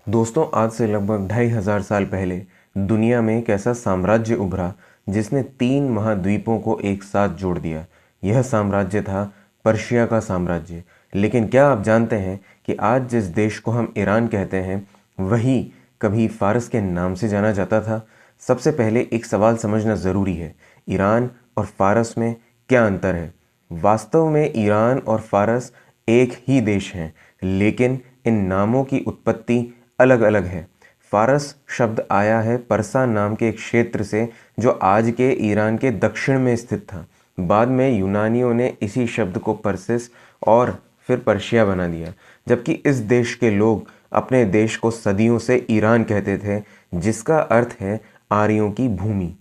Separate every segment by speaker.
Speaker 1: दोस्तों, आज से लगभग 2500 साल पहले दुनिया में एक ऐसा साम्राज्य उभरा जिसने 3 महाद्वीपों को एक साथ जोड़ दिया। यह साम्राज्य था पर्शिया का साम्राज्य। लेकिन क्या आप जानते हैं कि आज जिस देश को हम ईरान कहते हैं वही कभी फारस के नाम से जाना जाता था? सबसे पहले एक सवाल समझना ज़रूरी है, ईरान और फारस में क्या अंतर है? वास्तव में ईरान और फारस एक ही देश हैं, लेकिन इन नामों की उत्पत्ति अलग अलग है। फारस शब्द आया है परसा नाम के एक क्षेत्र से जो आज के ईरान के दक्षिण में स्थित था। बाद में यूनानियों ने इसी शब्द को परसिस और फिर पर्शिया बना दिया। जबकि इस देश के लोग अपने देश को सदियों से ईरान कहते थे, जिसका अर्थ है आर्यों की भूमि।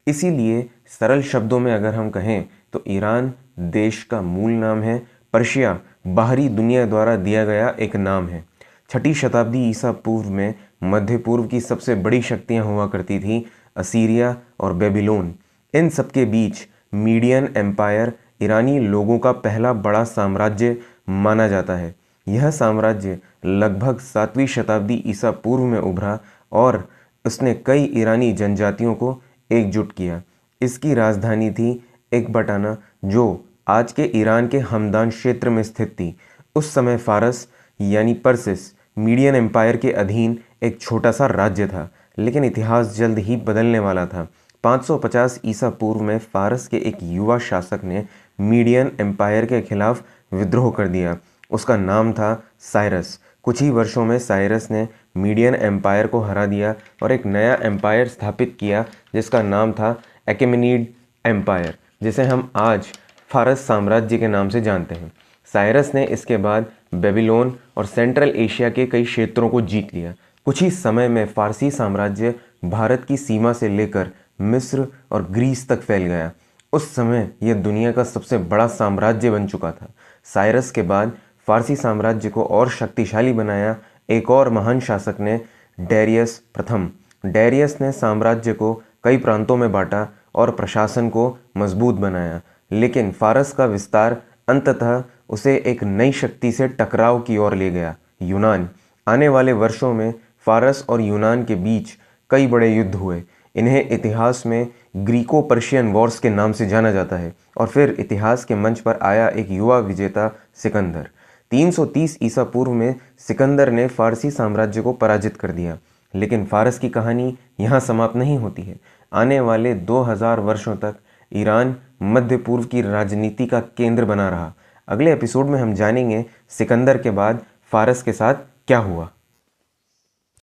Speaker 1: इसीलिए सरल शब्दों में अगर हम कहें तो ईरान देश का मूल नाम है, पर्शिया बाहरी दुनिया द्वारा दिया गया एक नाम है। 6ठी शताब्दी ईसा पूर्व में मध्य पूर्व की सबसे बड़ी शक्तियां हुआ करती थीं, असीरिया और बेबीलोन। इन सबके बीच मीडियन एम्पायर ईरानी लोगों का पहला बड़ा साम्राज्य माना जाता है। यह साम्राज्य लगभग 7वीं शताब्दी ईसा पूर्व में उभरा और उसने कई ईरानी जनजातियों को एकजुट किया। इसकी राजधानी थी एकबाटाना, जो आज के ईरान के हमदान क्षेत्र में स्थित थी। उस समय फारस यानी पर्सिस मीडियन एम्पायर के अधीन एक छोटा सा राज्य था, लेकिन इतिहास जल्द ही बदलने वाला था। 550 ईसा पूर्व में फारस के एक युवा शासक ने मीडियन एम्पायर के खिलाफ विद्रोह कर दिया। उसका नाम था साइरस। कुछ ही वर्षों में साइरस ने मीडियन एम्पायर को हरा दिया और एक नया एम्पायर स्थापित किया जिसका नाम था अकेमेनिड एम्पायर, जिसे हम आज फारस साम्राज्य के नाम से जानते हैं। साइरस ने इसके बाद बेबीलोन और सेंट्रल एशिया के कई क्षेत्रों को जीत लिया। कुछ ही समय में फारसी साम्राज्य भारत की सीमा से लेकर मिस्र और ग्रीस तक फैल गया। उस समय यह दुनिया का सबसे बड़ा साम्राज्य बन चुका था। साइरस के बाद फारसी साम्राज्य को और शक्तिशाली बनाया एक और महान शासक ने, डेरियस प्रथम। डेरियस ने साम्राज्य को कई प्रांतों में बांटा और प्रशासन को मजबूत बनाया, लेकिन फारस का विस्तार अंततः उसे एक नई शक्ति से टकराव की ओर ले गया, यूनान। आने वाले वर्षों में फारस और यूनान के बीच कई बड़े युद्ध हुए। इन्हें इतिहास में ग्रीको पर्शियन वॉर्स के नाम से जाना जाता है। और फिर इतिहास के मंच पर आया एक युवा विजेता, सिकंदर। 330 ईसा पूर्व में सिकंदर ने फारसी साम्राज्य को पराजित कर दिया। लेकिन फारस की कहानी यहाँ समाप्त नहीं होती है। आने वाले 2000 वर्षों तक ईरान मध्य पूर्व की राजनीति का केंद्र बना रहा। अगले एपिसोड में हम जानेंगे सिकंदर के बाद फारस के साथ क्या हुआ।